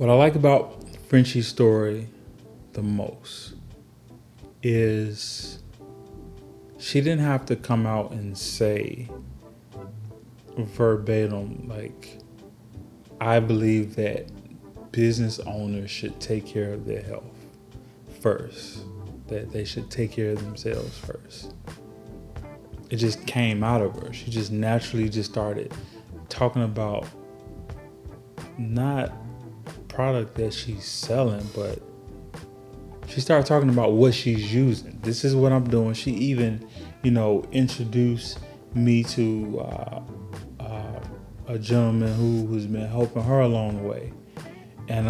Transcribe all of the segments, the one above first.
What I like about Frenchie's story the most is she didn't have to come out and say verbatim, like, I believe that business owners should take care of their health first, that they should take care of themselves first. It just came out of her. She just naturally just started talking about not product that she's selling, but she started talking about what she's using. This is what I'm doing. She even, introduced me to a gentleman who's been helping her along the way, and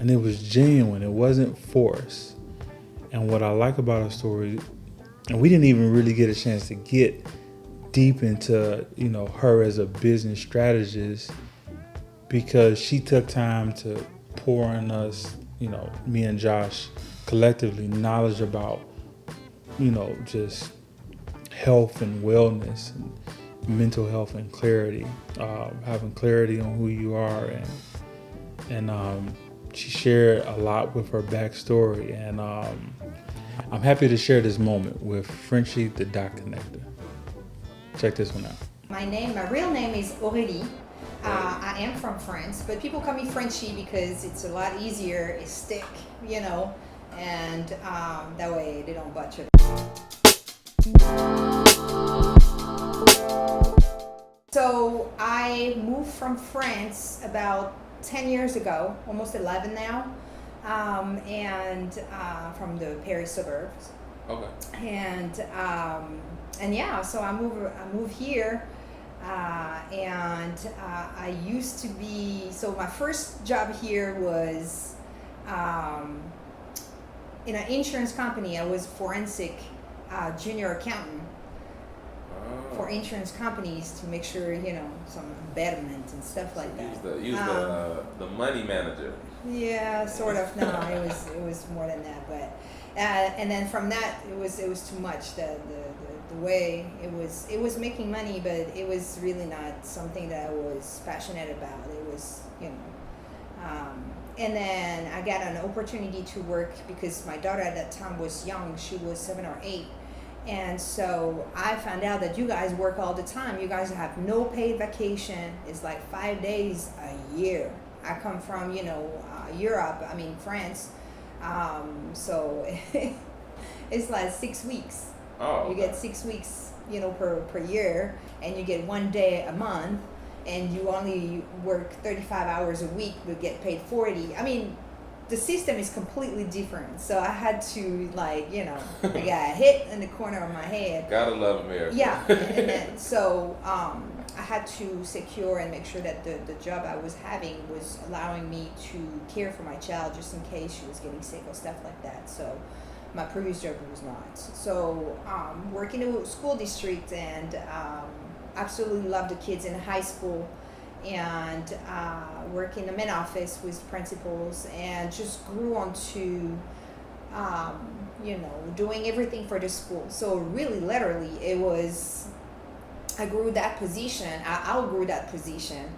it was genuine. It wasn't forced. And what I like about her story, and we didn't even really get a chance to get deep into her as a business strategist, because she took time to pour in us, me and Josh collectively, knowledge about, just health and wellness and mental health and clarity, having clarity on who you are. And she shared a lot with her backstory. And I'm happy to share this moment with Frenchy, the Dot Connector. Check this one out. My real name is Aureille. I am from France, but people call me Frenchy because it's a lot easier. It's thick, and that way they don't butcher. So I moved from France about 10 years ago, almost 11 now, and from the Paris suburbs. Okay. And yeah, so I moved here. I used to be, so my first job here was in an insurance company. I was forensic junior accountant for insurance companies to make sure, some betterment and stuff like that. You was the money manager. Yeah, sort of. No, it was more than that, but and then from that it was too much. The way it was making money, but it was really not something that I was passionate about. It was, and then I got an opportunity to work because my daughter at that time was young. She was 7 or 8. And so I found out that you guys work all the time. You guys have no paid vacation. It's like 5 days a year. I come from, Europe, France. So it's like 6 weeks. Oh, okay. You get 6 weeks, per year, and you get 1 day a month, and you only work 35 hours a week but get paid 40. The system is completely different. So I had to I got hit in the corner of my head. Gotta love America. Yeah, and then so I had to secure and make sure that the job I was having was allowing me to care for my child just in case she was getting sick or stuff like that. So my previous job was not. So working in a school district and absolutely loved the kids in high school, and work in the main office with principals, and just grew onto doing everything for the school. So really literally it was, I grew that position, I outgrew that position,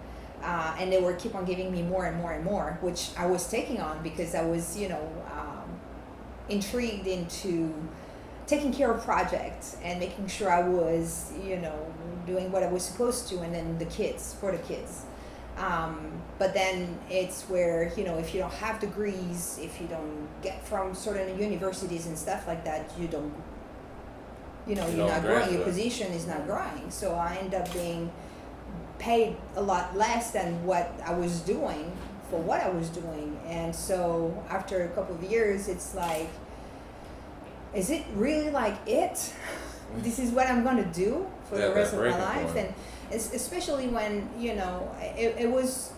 and they were keep on giving me more and more and more, which I was taking on because I was intrigued into taking care of projects and making sure I was, doing what I was supposed to, and then for the kids. But then it's where, if you don't have degrees, if you don't get from certain universities and stuff like that, you don't, you're not growing, your position is not growing. So I end up being paid a lot less than what I was doing for what I was doing. And so after a couple of years, it's like, is it really like it? This is what I'm going to do for the rest of my life? And especially when, it was,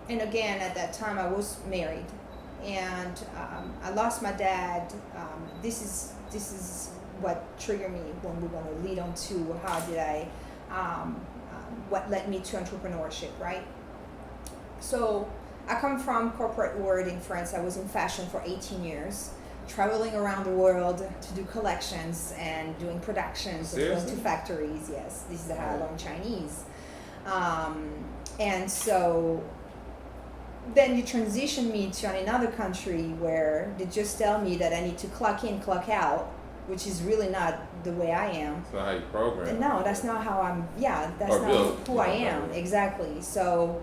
and again, at that time I was married, and I lost my dad. This is what triggered me when we're going to lead on to how did I, what led me to entrepreneurship, right? So I come from corporate world in France. I was in fashion for 18 years, traveling around the world to do collections and doing productions and going to factories. Yes, this is how I learned Chinese. And so then you transition me to another country where they just tell me that I need to clock in, clock out, which is really not the way I am. That's not how you program. No, that's not how I'm. Yeah, that's Or not build. who I am. Exactly. So,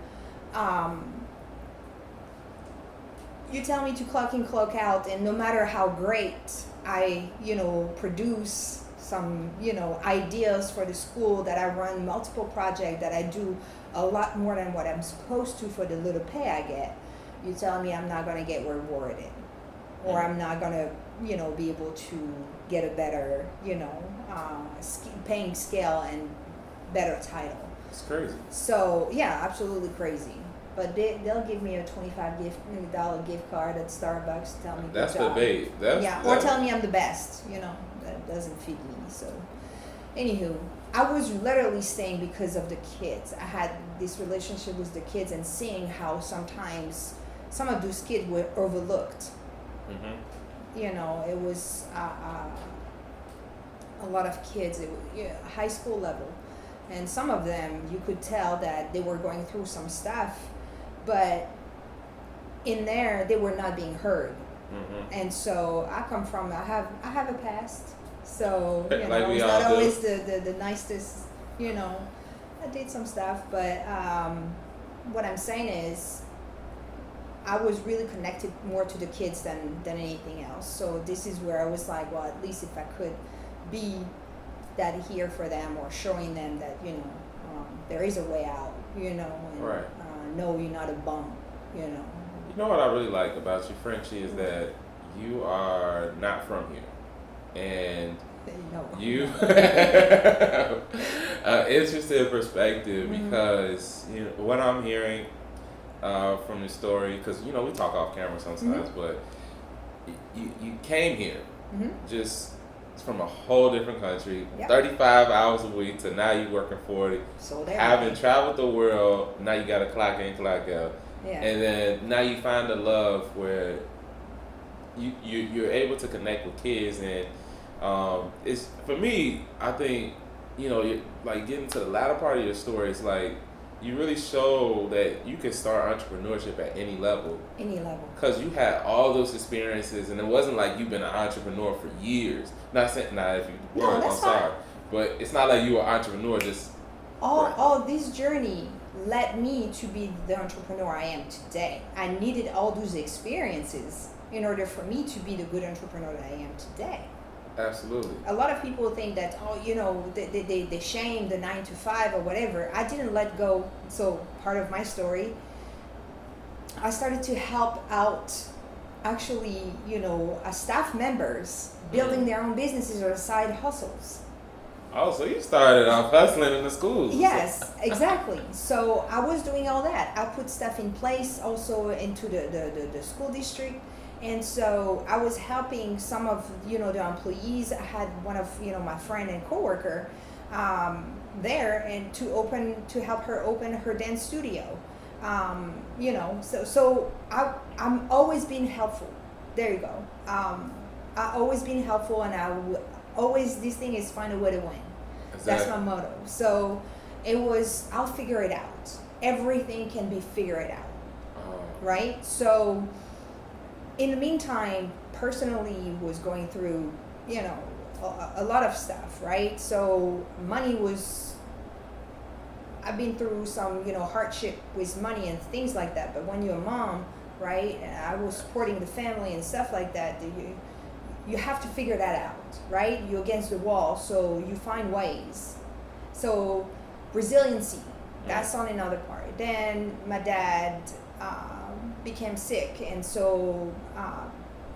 you tell me to clock in, clock out, and no matter how great I, produce some, ideas for the school, that I run multiple projects, that I do a lot more than what I'm supposed to for the little pay I get, you tell me I'm not going to get rewarded, or I'm not going to, be able to get a better, paying scale and better title. It's crazy. So, yeah, absolutely crazy. But they'll give me a $25 gift card at Starbucks, tell me That's good job. the bait. Or tell me I'm the best. That doesn't feed me. So, anywho, I was literally staying because of the kids. I had this relationship with the kids and seeing how sometimes some of those kids were overlooked. Mm-hmm. It was a lot of kids, high school level. And some of them, you could tell that they were going through some stuff, but in there, they were not being heard. Mm-hmm. And so I have a past. So, Like we it's all not do. always the nicest, I did some stuff, but what I'm saying is I was really connected more to the kids than anything else. So this is where I was like, well, at least if I could be that here for them, or showing them that, there is a way out, and Right. no, you're not a bum, You know what I really like about you, Frenchy, is that you are not from here. And you interesting perspective, because what I'm hearing from the story, because we talk off camera sometimes, but you came here just from a whole different country, 35 hours a week, to now you working 40, so having traveled the world, now you got to clock in, clock out, and then now you find the love where you're able to connect with kids. And it's, for me, I think, you're, like, getting to the latter part of your story, it's like you really show that you can start entrepreneurship at any level. Because you had all those experiences, and it wasn't like you've been an entrepreneur for years. Not saying, if you were, I'm sorry. But it's not like you were an entrepreneur just... All this journey led me to be the entrepreneur I am today. I needed all those experiences in order for me to be the good entrepreneur that I am today. Absolutely. A lot of people think that, they shame the 9 to 5 or whatever. I didn't let go. So part of my story, I started to help out, actually, staff members building their own businesses or side hustles. Oh, so you started off hustling in the schools. Yes, exactly. So I was doing all that. I put stuff in place also into the school district. And so I was helping some of, the employees. I had one of, my friend and coworker there, and to help her open her dance studio. So I'm always being helpful. There you go. I always been helpful, and this thing is find a way to win. Exactly. That's my motto. So it was, I'll figure it out. Everything can be figured out. Right? So in the meantime, personally was going through, a lot of stuff, right? So I've been through some, hardship with money and things like that. But when you're a mom, right, and I was supporting the family and stuff like that, you have to figure that out, right? You're against the wall, so you find ways. So resiliency, that's on another part. Then my dad became sick, and so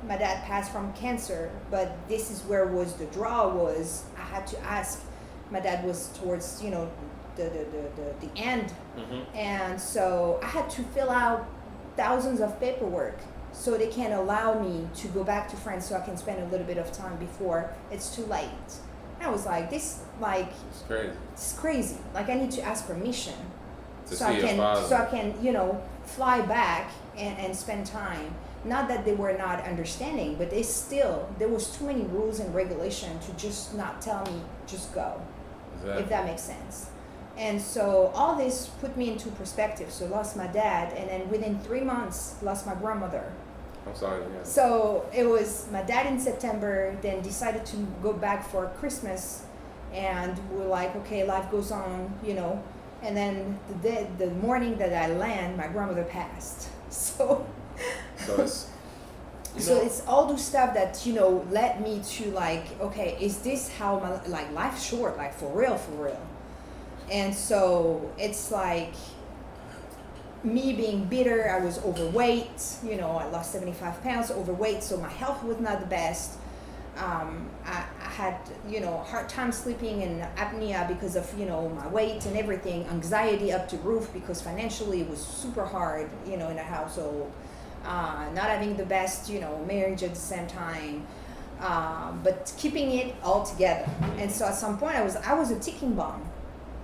my dad passed from cancer. But this is where was the draw was. I had to ask. My dad was towards the end, and so I had to fill out thousands of paperwork so they can allow me to go back to France so I can spend a little bit of time before it's too late. And I was like, it's crazy. It's crazy. Like, I need to ask permission so I can fly back and spend time. Not that they were not understanding, but there was too many rules and regulation to just not tell me, just go. Exactly. If that makes sense. And so all this put me into perspective. So lost my dad, and then within 3 months lost my grandmother. I'm sorry. Yeah. So it was my dad in September, then decided to go back for Christmas, and we're like, okay, life goes on, you know. And then the morning that I land, my grandmother passed. So it's all those stuff that, you know, led me to like, okay, is this how my like life's short, like for real. And so it's like me being bitter. I was overweight, you know, I lost 75 pounds, overweight, so my health was not the best. I had, you know, hard time sleeping and apnea because of, you know, my weight and everything, anxiety up to roof because financially it was super hard, you know, in a household, not having the best, you know, marriage at the same time, but keeping it all together. And so at some point I was a ticking bomb,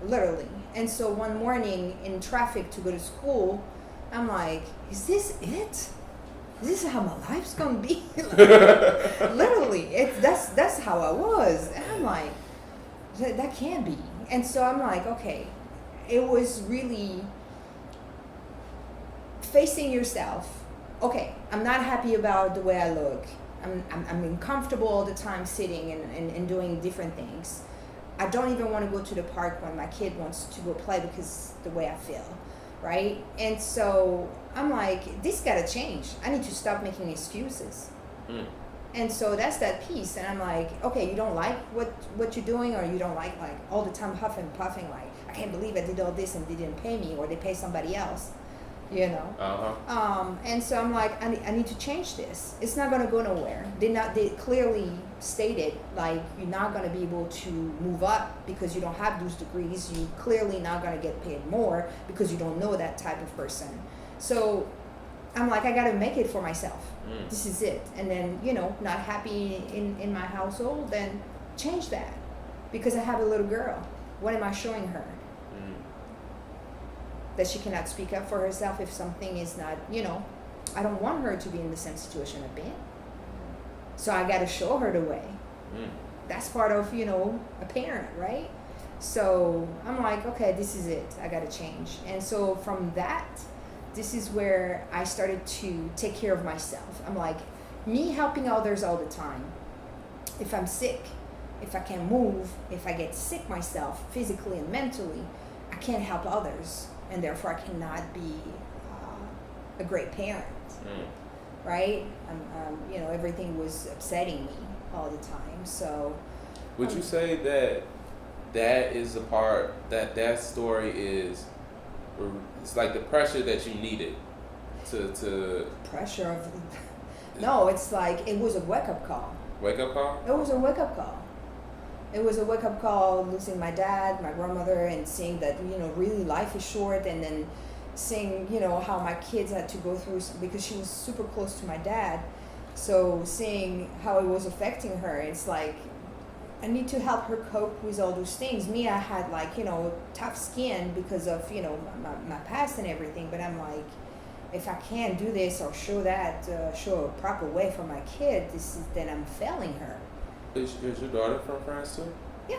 literally. And so one morning in traffic to go to school, I'm like, is this it? Is this how my life's gonna be? Literally, that's how I was. And I'm like, that can't be. And so I'm like, okay, it was really facing yourself. Okay, I'm not happy about the way I look. I'm uncomfortable all the time sitting and doing different things. I don't even want to go to the park when my kid wants to go play because the way I feel, right? And so I'm like, this gotta change. I need to stop making excuses. And so that's that piece. And I'm like, okay, you don't like what you're doing, or you don't like all the time huffing, puffing, like, I can't believe I did all this and they didn't pay me, or they pay somebody else, you know? And so I'm like, I need to change this. It's not gonna go nowhere. They clearly stated, like, you're not gonna be able to move up because you don't have those degrees. You clearly not gonna get paid more because you don't know that type of person. So I'm like, I gotta make it for myself. This is it. And then, you know, not happy in my household, then change that. Because I have a little girl. What am I showing her? That she cannot speak up for herself if something is not, you know, I don't want her to be in the same situation I've been. So I gotta show her the way. That's part of, you know, a parent, right? So I'm like, okay, this is it. I gotta change. And so from that, this is where I started to take care of myself. I'm like, me helping others all the time. If I'm sick, if I can't move, if I get sick myself, physically and mentally, I can't help others. And therefore I cannot be a great parent, right? You know, everything was upsetting me all the time. So would you say that is the part that story is, it's like the pressure that you needed to pressure of no, it's like it was a wake-up call. Wake-up call? It was a wake-up call. It was a wake-up call, losing my dad, my grandmother, and seeing that, you know, really life is short, and then seeing, you know, how my kids had to go through, because she was super close to my dad. So seeing how it was affecting her, it's like, I need to help her cope with all those things. Me, I had like, you know, tough skin because of, you know, my past and everything, but I'm like, if I can't do this or show a proper way for my kid, then I'm failing her. Is your daughter from France too? Yeah,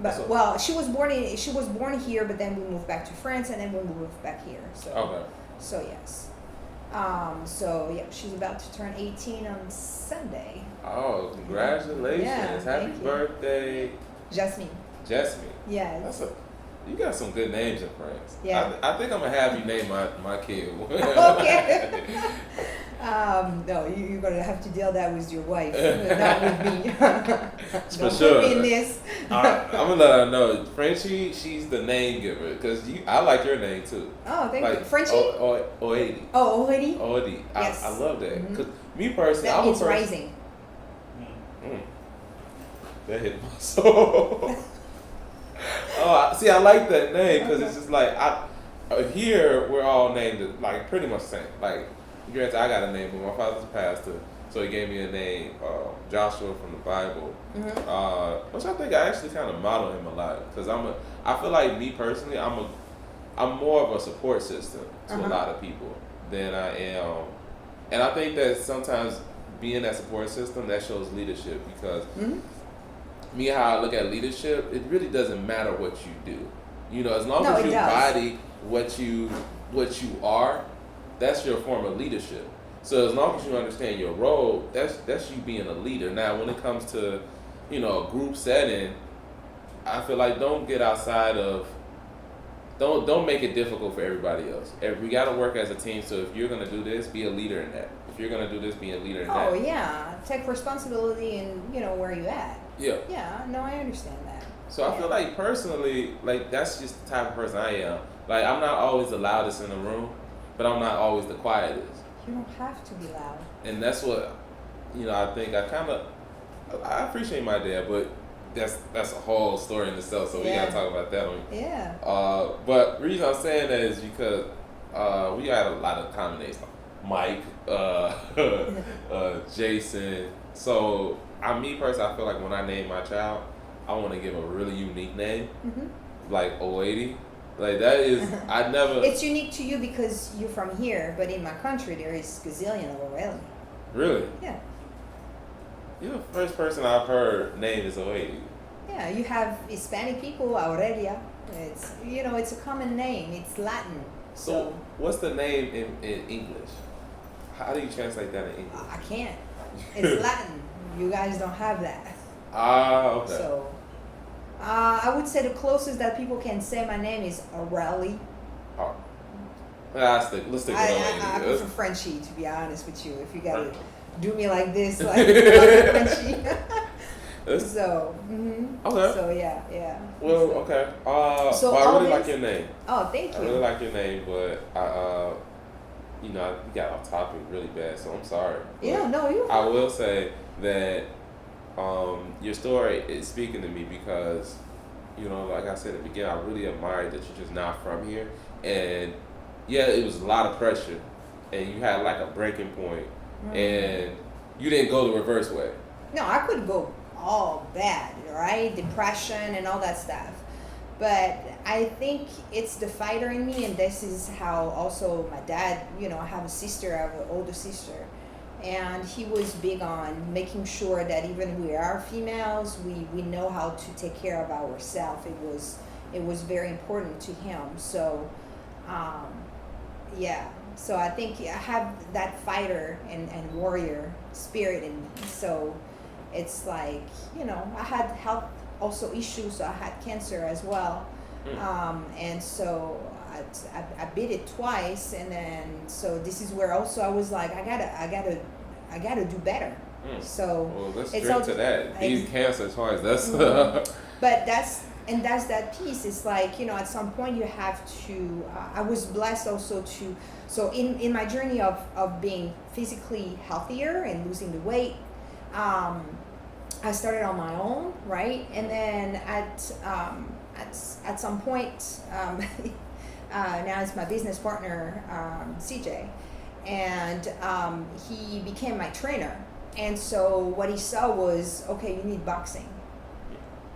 but well, she was born here, but then we moved back to France, and then we moved back here. So okay. So yes, so yeah, she's about to turn 18 on Sunday. Oh, congratulations! Yeah, Happy birthday, Jasmine. Jasmine. Yes. You got some good names in France. Yeah. I think I'm gonna have you name my kid. Okay. No, you're gonna have to deal that with your wife, not with me. For Don't Put sure. me in this. I'm gonna let her know. Frenchy, she's the name giver, because I like your name too. Oh, thank like, you. Frenchy? Aureille. Oh, Aureille? Aureille. Yes. I love that. Cause me personally, that means rising. That hit my soul. Oh, see, I like that name because it's just like here we're all named like pretty much the same. Like, granted, I got a name, but my father's a pastor, so he gave me a name, Joshua from the Bible, which I think I actually kind of model him a lot, because I feel like me personally, I'm more of a support system to a lot of people than I am, and I think that sometimes being that support system, that shows leadership, because me, how I look at leadership, it really doesn't matter what you do. As long as you embody what you are, that's your form of leadership. So as long as you understand your role, that's you being a leader. Now, when it comes to, a group setting, I feel like don't get outside of, don't make it difficult for everybody else. We got to work as a team. So if you're gonna do this, be a leader in that. If you're gonna do this, be a leader in that. Oh yeah, take responsibility in where you at. Yeah. Yeah. No, I understand that. So I feel like personally, like that's just the type of person I am. Like I'm not always the loudest in the room, but I'm not always the quietest. You don't have to be loud. And that's what, I think I appreciate my dad, but that's a whole story in itself. So we gotta talk about that one. Yeah. But the reason I'm saying that is because we had a lot of common names, Mike, Jason. So me personally, I feel like when I name my child, I want to give a really unique name, like 080. Like that is, I never. It's unique to you because you're from here, but in my country there is gazillion of Aureille. Really? Yeah. You're the first person I've heard name is 080. Yeah, you have Hispanic people, Aurelia. It's it's a common name. It's Latin. So what's the name in English? How do you translate that in English? I can't. It's Latin. You guys don't have that. Okay. So, I would say the closest that people can say my name is Aureille. Oh. Let's stick with I prefer Frenchy, to be honest with you. If you gotta do me like this, like Frenchy. So, okay. So yeah. Well, okay. So I really like your name. Oh, thank you. I really like your name, but we got off topic really bad, so I'm sorry. Yeah, no, you. I will say that your story is speaking to me because, like I said at the beginning, I really admire that you're just not from here, and yeah, it was a lot of pressure, and you had like a breaking point, and you didn't go the reverse way. No, I could go all bad, right? Depression and all that stuff. But I think it's the fighter in me, and this is how also my dad, I have a sister, I have an older sister, and he was big on making sure that even we are females, we know how to take care of ourselves. It was very important to him. So, so I think I have that fighter and warrior spirit in me. So it's like, I had health also issues, so I had cancer as well. And so I beat it twice, and then so this is where also I was like, I gotta do better. So let's drink to that. Beating cancer twice. That's but that's that piece. It's like, at some point you have to. I was blessed also to. So in my journey of being physically healthier and losing the weight, I started on my own, right? And then at some point, now it's my business partner, CJ, and he became my trainer. And so what he saw was, okay, you need boxing.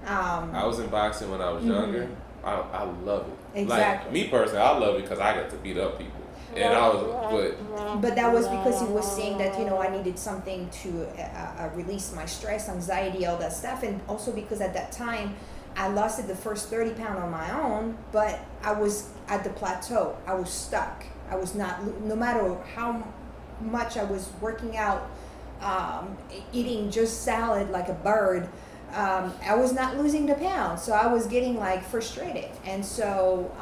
I was in boxing when I was younger. I love it. Exactly. Like me personally, I love it because I got to beat up people. And but that was because he was saying that I needed something to release my stress, anxiety, all that stuff, and also because at that time I lost the first 30 pounds on my own, but I was at the plateau. I was stuck. I was not, no matter how much I was working out, eating just salad like a bird. I was not losing the pounds, so I was getting like frustrated, and so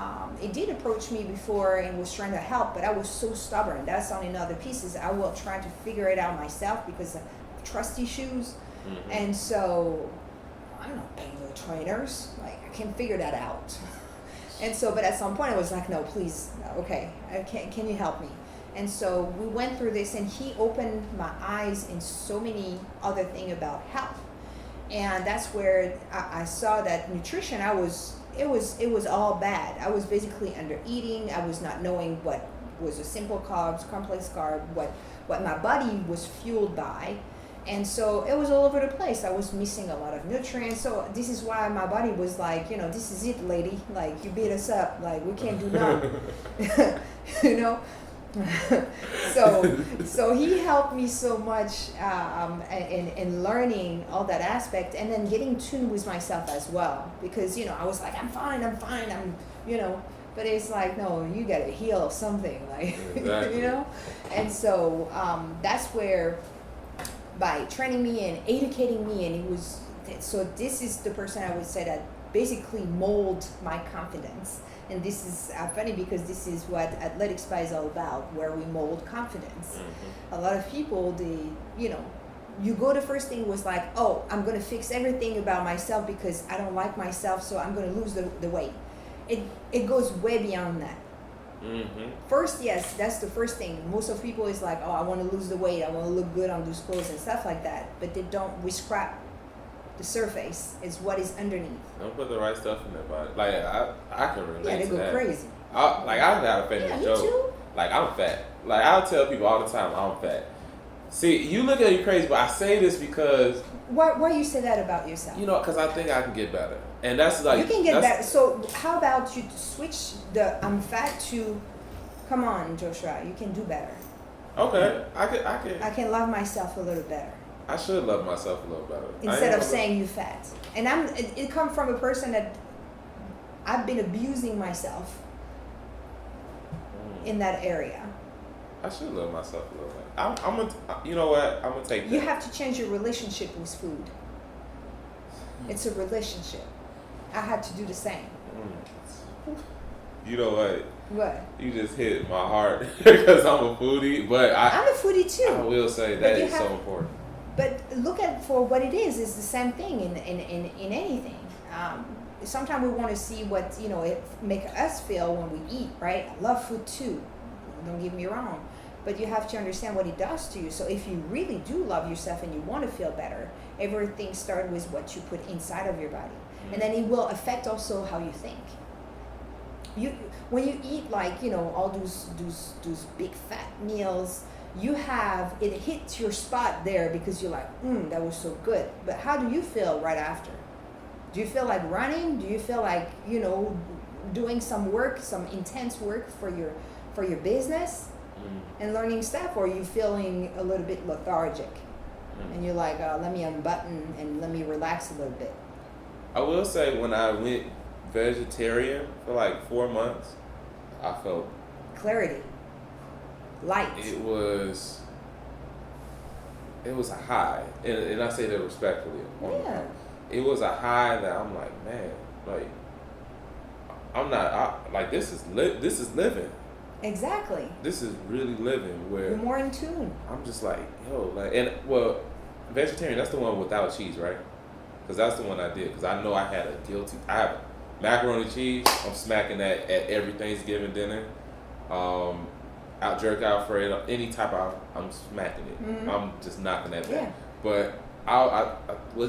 it did approach me before and was trying to help, but I was so stubborn. That's on another pieces. I will try to figure it out myself because of trust issues, and so I'm not paying the trainers. Like I can figure that out, and so but at some point I was like, no, please, okay, can you help me? And so we went through this, and he opened my eyes in so many other things about health. And that's where I saw that nutrition, it was all bad. I was basically under eating. I was not knowing what was a simple carbs, complex carb, what my body was fueled by. And so it was all over the place. I was missing a lot of nutrients. So this is why my body was like, this is it, lady. Like, you beat us up. Like, we can't do nothing. so he helped me so much in learning all that aspect, and then getting tuned with myself as well, because I was like, I'm fine, but it's like, no, you gotta heal something, like exactly. And so that's where, by training me and educating me, and it was, so this is the person I would say that basically mold my confidence. And this is funny, because this is what Athletic Spa is all about, where we mold confidence. Mm-hmm. A lot of people, you go, the first thing was like, oh, I'm going to fix everything about myself because I don't like myself, so I'm going to lose the weight. It goes way beyond that. Mm-hmm. First, yes, that's the first thing. Most of people is like, oh, I want to lose the weight, I want to look good on those clothes and stuff like that. But we scrap the surface, is what is underneath. Don't put the right stuff in their body. Like I can relate. Yeah, they to go that. crazy. I've had a famous joke. Me too. Like, I'm fat. Like, I'll tell people all the time I'm fat. See, you look at me crazy, but I say this because Why you say that about yourself? because I think I can get better, and that's like you can get better. So how about you switch the I'm fat to, come on, Joshua, you can do better. Okay, I can love myself a little better. I should love myself a little better. Instead of saying you fat. And it come from a person that I've been abusing myself in that area. I should love myself a little bit. I'm gonna, you know what? I'm gonna take that. You have to change your relationship with food. It's a relationship. I had to do the same. You know what? What? You just hit my heart because I'm a foodie, but I'm a foodie too. I will say that is so important. But look at for what it is. It's the same thing in anything. Sometimes we want to see what it make us feel when we eat, right? I love food too. Don't get me wrong, but you have to understand what it does to you. So if you really do love yourself and you want to feel better, everything starts with what you put inside of your body, and then it will affect also how you think. When you eat all those big fat meals, it hits your spot there because you're like, that was so good. But how do you feel right after? Do you feel like running? Do you feel like doing some work, some intense work for your business and learning stuff, or are you feeling a little bit lethargic and you're like, let me unbutton and let me relax a little bit? I will say, when I went vegetarian for like 4 months, I felt clarity, light. It was a high, and I say that respectfully. Yeah. It was a high that I'm like, man, like I'm not like this is living. Exactly. This is really living, where you're more in tune. I'm just like, vegetarian, that's the one without cheese, right? Because that's the one I did. Because I know I had I have macaroni cheese. I'm smacking that at every Thanksgiving dinner. Jerk Alfredo, any type I'm smacking it. Mm-hmm. I'm just knocking that back. Yeah. But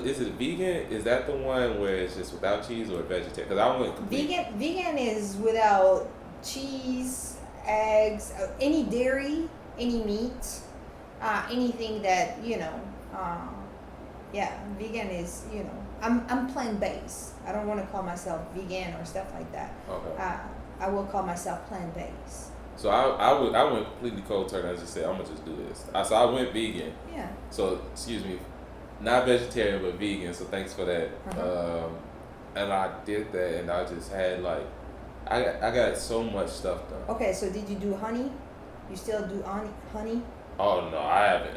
is it vegan? Is that the one where it's just without cheese, or vegetarian? Because I went vegan is without cheese, eggs, any dairy, any meat, anything that vegan is I'm plant-based. I don't want to call myself vegan or stuff like that. Okay. I will call myself plant-based. So I went completely cold turkey. I just said, I'm gonna just do this. So I went vegan. Yeah. So excuse me, not vegetarian but vegan. So thanks for that. Uh-huh. And I did that, and I just had I got so much stuff done. Okay, so did you do honey? You still do honey? Oh no, I haven't.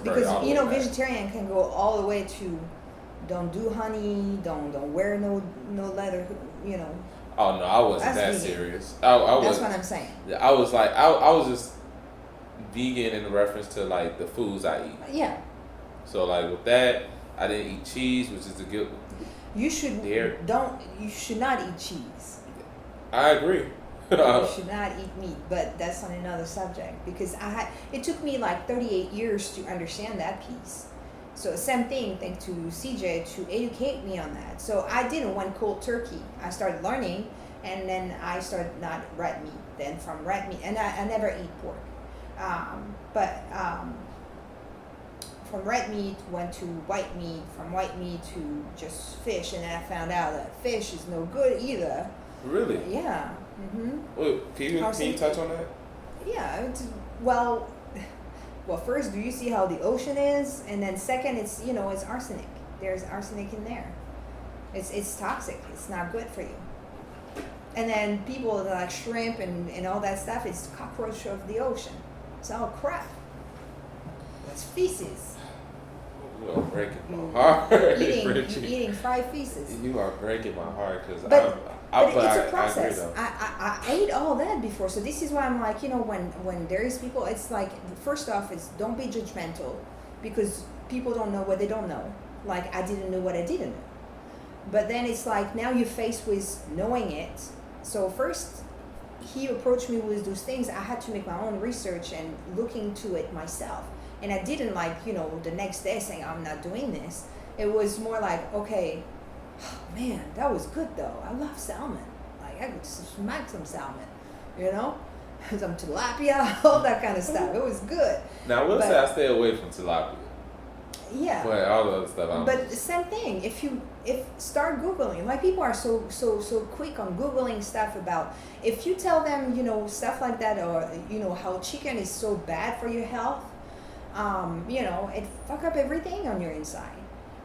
Because vegetarian can go all the way to don't do honey, don't wear no leather, Oh no, I wasn't that vegan. serious. That's what I'm saying. I was like, I was just vegan in reference to like the foods I eat. Yeah. So like with that, I didn't eat cheese, which is a good. You should not eat cheese. I agree. You should not eat meat, but that's on another subject, because it took me like 38 years to understand that piece. So same thing, thanks to CJ to educate me on that. So I didn't want cold turkey. I started learning, and then I started not red meat. Then from red meat, and I never eat pork. From red meat went to white meat, from white meat to just fish, and then I found out that fish is no good either. Really? Yeah. Mm-hmm. Well, can you touch on that? Yeah. Well, first, do you see how the ocean is? And then second, it's it's arsenic. There's arsenic in there. It's toxic. It's not good for you. And then people that like shrimp and all that stuff, it's cockroach of the ocean. It's all crap. It's feces. You are breaking my heart. Eating fried feces. You are breaking my heart because but it's a process. I I ate all that before, so this is why I'm like, when there is people, it's like, first off, is don't be judgmental, because people don't know what they don't know. Like, I didn't know what I didn't know. But then it's like, now you're faced with knowing it. So first, he approached me with those things. I had to make my own research and look into it myself. And I didn't the next day saying, I'm not doing this. It was more like, okay, oh man, that was good though. I love salmon. Like, I could smack some salmon, some tilapia, all that kind of stuff. It was good. Now, I will say I stay away from tilapia. Yeah. But all the other stuff. But the same thing. If start Googling, like, people are so quick on Googling stuff about, if you tell them, stuff like that, or, how chicken is so bad for your health, it fuck up everything on your inside.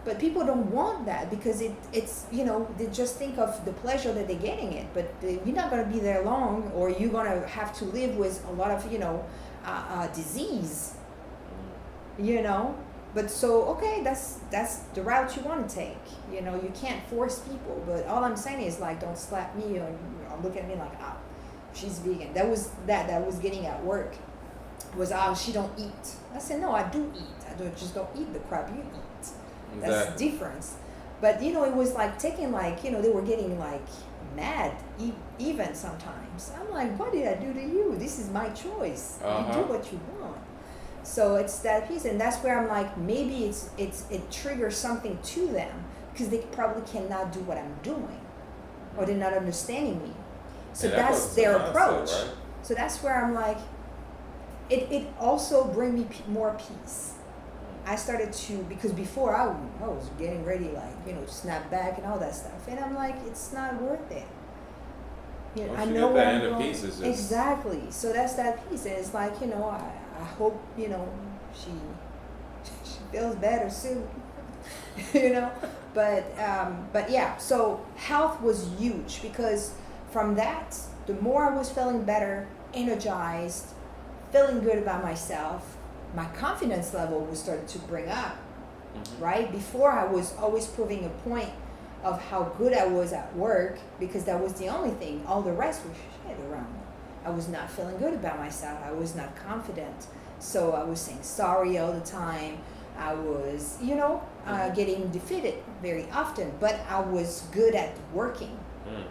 But people don't want that, because it's they just think of the pleasure that they're getting it, but you're not going to be there long, or you're going to have to live with a lot of disease, But so, okay, that's the route you want to take. You can't force people. But all I'm saying is, like, don't slap me or look at me like, she's vegan. That was getting at work. Was, she don't eat. I said, no, I do eat. I don't eat the crap you eat. That's the difference. But it was like taking, like, they were getting like mad even sometimes. I'm like, what did I do to you? This is my choice. You do what you want. So it's that piece, and that's where I'm like, maybe it triggers something to them, because they probably cannot do what I'm doing, or they're not understanding me. So that's their approach. Right? So that's where I'm like, it also bring me more peace. I started to, because before I was getting ready, like, to snap back and all that stuff, and I'm like, it's not worth it. I know what I'm going. Exactly. So that's that piece, and it's like, I hope, she feels better soon, but yeah, so health was huge, because from that, the more I was feeling better, energized, feeling good about myself, my confidence level was starting to bring up, right? Before, I was always proving a point of how good I was at work, because that was the only thing. All the rest was shit around me. I was not feeling good about myself. I was not confident. So I was saying sorry all the time. I was, getting defeated very often, but I was good at working.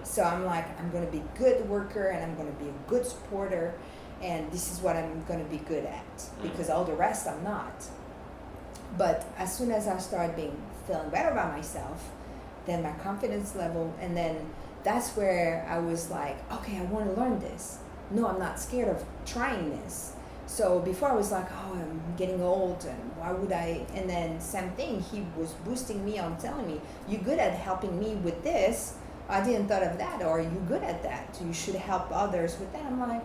So I'm like, I'm going to be a good worker, and I'm going to be a good supporter, and this is what I'm going to be good at, because all the rest I'm not. But as soon as I started feeling better about myself, then my confidence level, and then that's where I was like, okay, I want to learn this. No, I'm not scared of trying this. So before, I was like, oh, I'm getting old, and why would I? And then same thing, he was boosting me on telling me, you're good at helping me with this. I didn't thought of that, or you're good at that. You should help others with that. I'm like,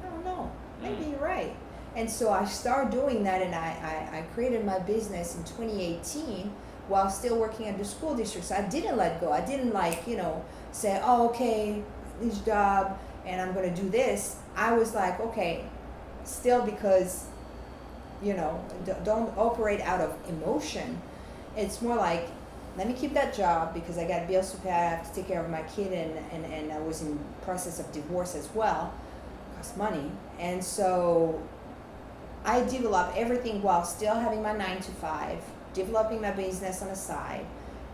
I don't know, maybe you're right. And so I started doing that, and I created my business in 2018 while still working at the school district. So I didn't let go. I didn't say, oh, okay, this job, and I'm going to do this. I was like, okay, still, because, don't operate out of emotion. It's more like, let me keep that job, because I got bills to pay. I have to take care of my kid, and I was in process of divorce as well. It costs money. And so I developed everything while still having my 9 to 5, developing my business on the side,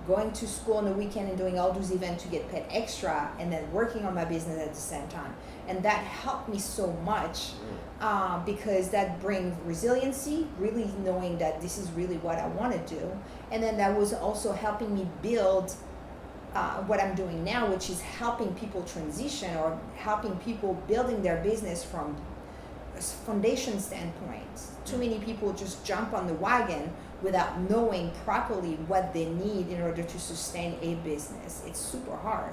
going to school on the weekend and doing all those events to get paid extra, and then working on my business at the same time. And that helped me so much, because that brings resiliency, really knowing that this is really what I want to do. And then that was also helping me build what I'm doing now, which is helping people transition, or helping people building their business from a foundation standpoint. Too many people just jump on the wagon without knowing properly what they need in order to sustain a business. It's super hard.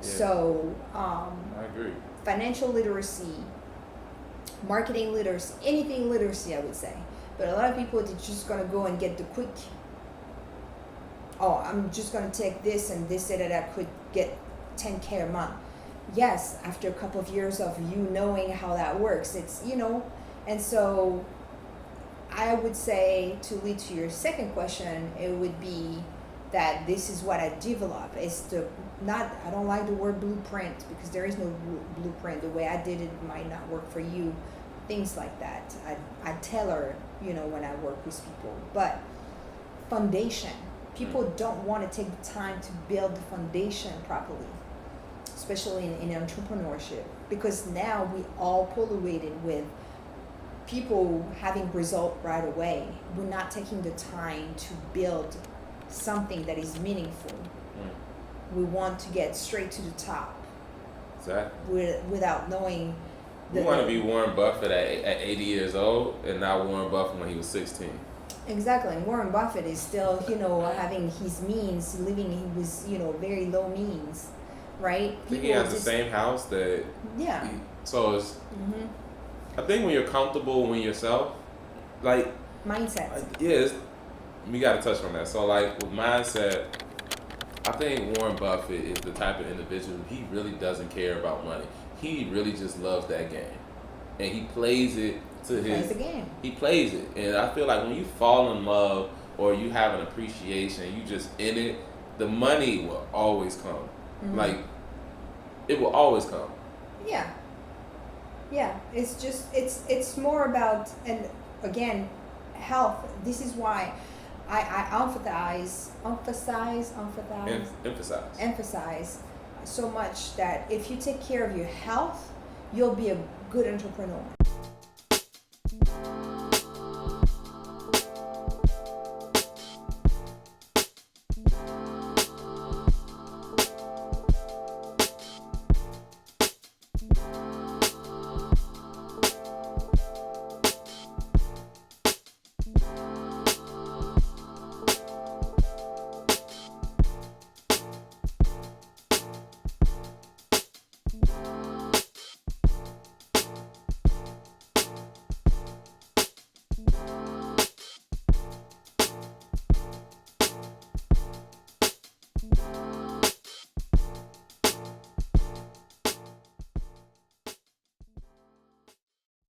Yeah. So I agree. Financial literacy, marketing literacy, anything literacy, I would say. But a lot of people, they're just going to go and get the quick, oh, I'm just going to take this and this, that I could get 10K a month. Yes, after a couple of years of you knowing how that works, it's, and so I would say, to lead to your second question, it would be that this is what I develop. I don't like the word blueprint, because there is no blueprint. The way I did it might not work for you, things like that. I tailor, when I work with people. But foundation, people don't want to take the time to build the foundation properly, especially in entrepreneurship, because now we all polluted with people having result right away. We're not taking the time to build something that is meaningful. We want to get straight to the top. Exactly. Without knowing. We want to be Warren Buffett at 80 years old, and not Warren Buffett when he was 16. Exactly. And Warren Buffett is still, having his means, living with, very low means, right? I think he has the same house that. Yeah. So it's. Mm-hmm. I think when you're comfortable with yourself, like. Mindset. We got to touch on that. So, like, with mindset, I think Warren Buffett is the type of individual, he really doesn't care about money. He really just loves that game. And he plays it to his... He plays the game. He plays it. And I feel like when you fall in love or you have an appreciation, you just in it, the money will always come. Mm-hmm. Like, it will always come. Yeah. Yeah. It's just, it's more about, and again, health. This is why I emphasize so much that if you take care of your health, you'll be a good entrepreneur.